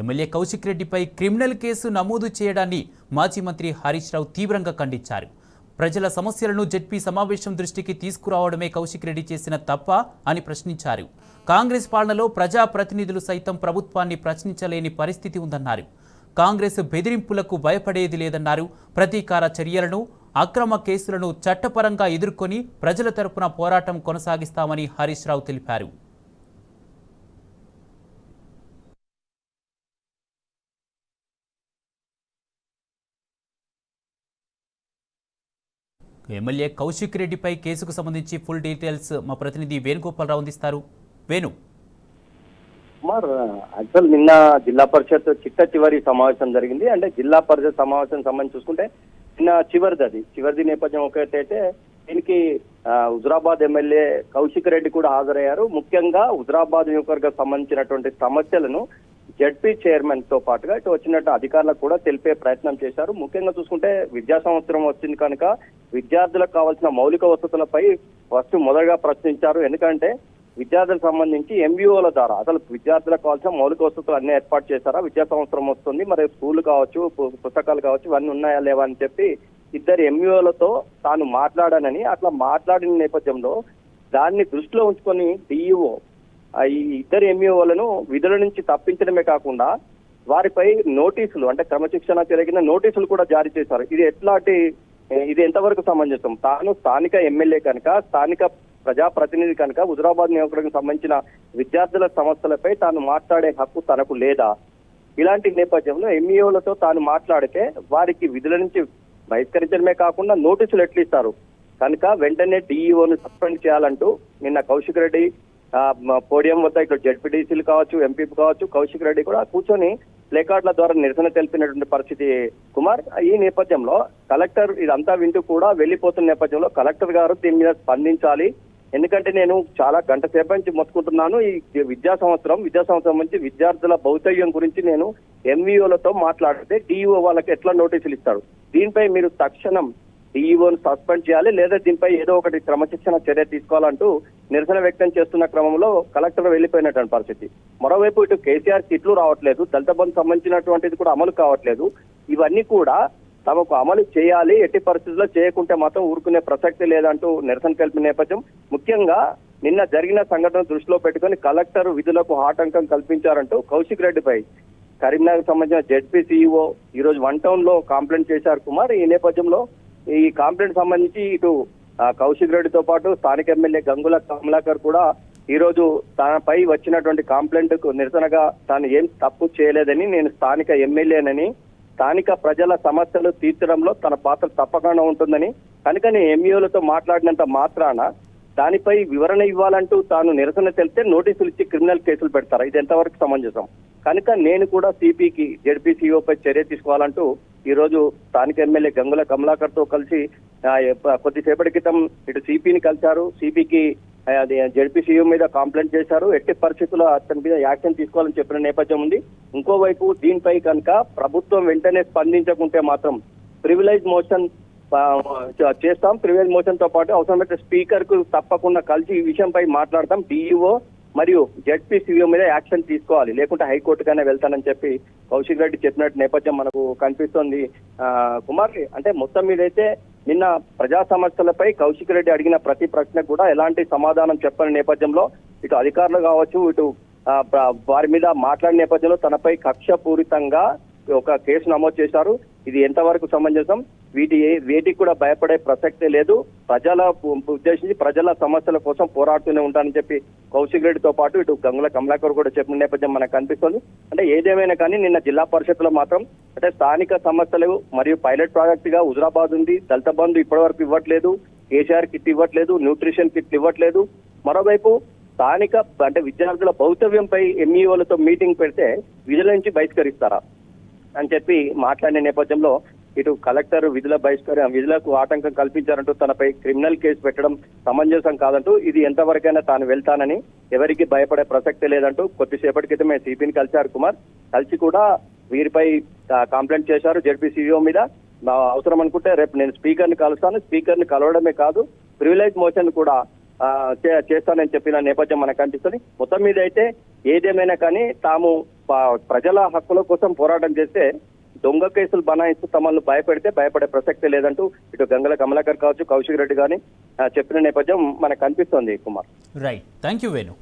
MLA Kaushik రెడ్డిపై criminal case నమోదు చేయడాన్ని మాజీ మంత్రి హరీష్ రావు తీవ్రంగా ఖండించారు. ప్రజల సమస్యలను జెడ్పీ సమావేశం దృష్టికి తీసుకురావడమే కౌశిక్ రెడ్డి చేసిన తప్ప అని ప్రశ్నించారు. కాంగ్రెస్ పాలనలో ప్రజాప్రతినిధులు సైతం ప్రభుత్వాన్ని ప్రశ్నించలేని పరిస్థితి ఉందన్నారు. కాంగ్రెస్ బెదిరింపులకు భయపడేది లేదన్నారు. ప్రతీకార చర్యలను, అక్రమ కేసులను చట్టపరంగా ఎదుర్కొని ప్రజల తరపున పోరాటం కొనసాగిస్తామని హరీష్ రావు తెలిపారు. ఎమ్మెల్యే కౌశిక్ రెడ్డిపై కేసుకు సంబంధించి ఫుల్ డీటెయిల్స్ మా ప్రతినిధి వేణుగోపాలరావు అందిస్తారు. వేణు, కుమార్, యాక్చువల్ నిన్న జిల్లా పరిషత్ చివరి సమావేశం జరిగింది. అంటే జిల్లా పరిషత్ సమావేశం సంబంధించి చూసుకుంటే నిన్న చివరిది నేపథ్యం ఒకటైతే దీనికి హుజురాబాద్ ఎమ్మెల్యే కౌశిక్ రెడ్డి కూడా హాజరయ్యారు. ముఖ్యంగా హుజురాబాద్ నియోజకవర్గం సంబంధించినటువంటి సమస్యలను జెడ్పీ చైర్మన్ తో పాటుగా ఇటు వచ్చినట్టు అధికారులకు కూడా తెలిపే ప్రయత్నం చేశారు. ముఖ్యంగా చూసుకుంటే విద్యా సంవత్సరం వచ్చింది కనుక విద్యార్థులకు కావాల్సిన మౌలిక వసతులపై మొదటగా ప్రశ్నించారు. ఎందుకంటే విద్యార్థులకు సంబంధించి ఎంబీఓల ద్వారా అసలు విద్యార్థులకు కావాల్సిన మౌలిక వసతులు అన్ని ఏర్పాటు చేశారా, విద్యా సంవత్సరం వస్తుంది, మరి స్కూల్ కావచ్చు, పుస్తకాలు కావచ్చు, ఇవన్నీ ఉన్నాయా లేవా అని చెప్పి ఇద్దరు ఎంబీఓలతో తాను మాట్లాడానని, అట్లా మాట్లాడిన నేపథ్యంలో దాన్ని దృష్టిలో ఉంచుకొని డిఈఓ ఈ ఇద్దరు ఎంఈఓలను విధుల నుంచి తప్పించడమే కాకుండా వారిపై నోటీసులు, అంటే క్రమశిక్షణ జరిగిన నోటీసులు కూడా జారీ చేశారు. ఇది ఎంతవరకు సమంజసం? తాను స్థానిక ఎమ్మెల్యే కనుక, స్థానిక ప్రజాప్రతినిధి కనుక హుజురాబాద్ నియోజకవర్గం సంబంధించిన విద్యార్థుల సమస్యలపై తాను మాట్లాడే హక్కు తనకు లేదా? ఇలాంటి నేపథ్యంలో ఎంఈఓలతో తాను మాట్లాడితే వారికి విధుల నుంచి బహిష్కరించడమే కాకుండా నోటీసులు ఎట్లు ఇస్తారు కనుక వెంటనే డిఈఓను సస్పెండ్ చేయాలంటూ నిన్న కౌశిక్ రెడ్డి పోడియం వద్ద ఇక్కడ జెడ్పీటీసీలు కావచ్చు, ఎంపీ కావచ్చు, కౌశిక్ రెడ్డి కూడా కూర్చొని ప్లేకార్డుల ద్వారా నిరసన తెలిపినటువంటి పరిస్థితి. కుమార్, ఈ నేపథ్యంలో కలెక్టర్ ఇదంతా వింటూ కూడా వెళ్లిపోతున్న నేపథ్యంలో కలెక్టర్ గారు దీని మీద స్పందించాలి. ఎందుకంటే నేను చాలా గంట సేపు నుంచి మొత్తుకుంటున్నాను. ఈ విద్యా సంవత్సరం నుంచి విద్యార్థుల భౌతవ్యం గురించి నేను ఎంవీఓలతో మాట్లాడితే డిఈఓ వాళ్ళకి ఎట్లా నోటీసులు ఇస్తాడు? దీనిపై మీరు తక్షణం డిఈఓను సస్పెండ్ చేయాలి, లేదా దీనిపై ఏదో ఒకటి క్రమశిక్షణ చర్య తీసుకోవాలంటూ నిరసన వ్యక్తం చేస్తున్న క్రమంలో కలెక్టర్ వెళ్లిపోయినటువంటి పరిస్థితి. మరోవైపు ఇటు కేసీఆర్ కిట్లు రావట్లేదు, దళిత బంధు సంబంధించినటువంటిది కూడా అమలు కావట్లేదు. ఇవన్నీ కూడా తమకు అమలు చేయాలి, ఎట్టి పరిస్థితుల్లో చేయకుంటే మాత్రం ఊరుకునే ప్రసక్తి లేదంటూ నిరసన తెలిపిన నేపథ్యం. ముఖ్యంగా నిన్న జరిగిన సంఘటన దృష్టిలో పెట్టుకుని కలెక్టర్ విధులకు ఆటంకం కల్పించారంటూ కౌశిక్ రెడ్డిపై కరీంనగర్ సంబంధించిన జెడ్పీ సిఇఓ ఈ రోజు 1 టౌన్ లో కంప్లైంట్ చేశారు. కుమార్, ఈ నేపథ్యంలో ఈ కంప్లైంట్ సంబంధించి ఇటు కౌశిక్ రెడ్డితో పాటు స్థానిక ఎమ్మెల్యే గంగుల కమలాకర్ కూడా ఈ రోజు తనపై వచ్చినటువంటి కంప్లైంట్ కు నిరసనగా తాను ఏం తప్పు చేయలేదని, నేను స్థానిక ఎమ్మెల్యేనని, స్థానిక ప్రజల సమస్యలు తీర్చడంలో తన పాత్ర తప్పకుండా ఉంటుందని, కనుకనే ఎంఈఓలతో మాట్లాడినంత మాత్రాన దానిపై వివరణ ఇవ్వాలంటూ తాను నిరసన తెలిపితే నోటీసులు ఇచ్చి క్రిమినల్ కేసులు పెడతారా? ఇది ఎంతవరకు సమంజసం? కనుక నేను కూడా సిపికి జెడ్పీ సిఇఓపై చర్య తీసుకోవాలంటూ ఈ రోజు స్థానిక ఎమ్మెల్యే గంగుల కమలాకర్ తో కలిసి కొద్దిసేపటి క్రితం ఇటు సిపిని కలిశారు. సిపికి జెడ్పీ సిఇఓ మీద కంప్లైంట్ చేశారు. ఎట్టి పరిస్థితుల్లో అతని మీద యాక్షన్ తీసుకోవాలని చెప్పిన నేపథ్యం ఉంది. ఇంకోవైపు దీనిపై కనుక ప్రభుత్వం వెంటనే స్పందించకుంటే మాత్రం ప్రివిలేజ్ మోషన్ చేస్తాం. ప్రివిలేజ్ మోషన్ తో పాటు అవసరమైతే స్పీకర్ కు తప్పకుండా కలిసి ఈ విషయంపై మాట్లాడతాం. డిఈఓ మరియు జెడ్పీ సిఇఓ మీద యాక్షన్ తీసుకోవాలి, లేకుంటే హైకోర్టుగానే వెళ్తానని చెప్పి కౌశిక్ రెడ్డి చెప్పినట్టు నేపథ్యం మనకు కనిపిస్తోంది. కుమార్, అంటే మొత్తం మీదైతే నిన్న ప్రజా సమస్యలపై కౌశిక్ రెడ్డి అడిగిన ప్రతి ప్రశ్నకు కూడా ఎలాంటి సమాధానం చెప్పని నేపథ్యంలో ఇటు అధికారులు కావచ్చు, ఇటు వారి మీద మాట్లాడిన నేపథ్యంలో తనపై కక్షపూరితంగా ఒక కేసు నమోదు చేశారు. ఇది ఎంతవరకు సమంజసం? వేటికి కూడా భయపడే ప్రసక్తే లేదు. ప్రజల ఉద్దేశించి ప్రజల సమస్యల కోసం పోరాడుతూనే ఉంటానని చెప్పి కౌశిక్ రెడ్డితో పాటు ఇటు గంగుల కమలాకర్ కూడా చెప్పిన నేపథ్యం మనకు కనిపిస్తుంది. అంటే ఏదేమైనా కానీ నిన్న జిల్లా పరిషత్లో మాత్రం అంటే స్థానిక సమస్యలు మరియు పైలట్ ప్రాజెక్ట్ గా హుజురాబాద్ ఉంది, దళిత బంధు ఇప్పటి వరకు ఇవ్వట్లేదు, కేసీఆర్ కిట్ ఇవ్వట్లేదు, న్యూట్రిషన్ కిట్లు ఇవ్వట్లేదు. మరోవైపు స్థానిక అంటే విద్యార్థుల భౌతవ్యంపై ఎంఈఓలతో మీటింగ్ పెడితే విధుల నుంచి బహిష్కరిస్తారా అని చెప్పి మాట్లాడిన నేపథ్యంలో ఇటు కలెక్టర్ విధులకు ఆటంకం కల్పించారంటూ తనపై క్రిమినల్ కేసు పెట్టడం సమంజసం కాదంటూ, ఇది ఎంతవరకైనా తాను వెళ్తానని, ఎవరికి భయపడే ప్రసక్తి లేదంటూ కొద్దిసేపటి క్రితమే సిపిని కలిశారు. కుమార్, కలిసి కూడా వీరిపై కంప్లైంట్ చేశారు జెడ్పీ సిఇఓ మీద. అవసరం అనుకుంటే రేపు నేను స్పీకర్ని కలుస్తాను, స్పీకర్ని కలవడమే కాదు ప్రివిలేజ్ మోషన్ కూడా చేస్తానని చెప్పిన నేపథ్యం మనకు కనిపిస్తుంది. మొత్తం మీద అయితే ఏదేమైనా కానీ తాము ప్రజల హక్కుల కోసం పోరాటం చేస్తే దొంగ కేసులు బనాయిస్తూ తమను భయపడే ప్రసక్తే లేదంటూ ఇటు గంగల కమలాకర్ కావచ్చు, కౌశిక్ రెడ్డి కానీ చెప్పిన నేపథ్యం మనకు కనిపిస్తోంది Kumar. Right, thank you Venu.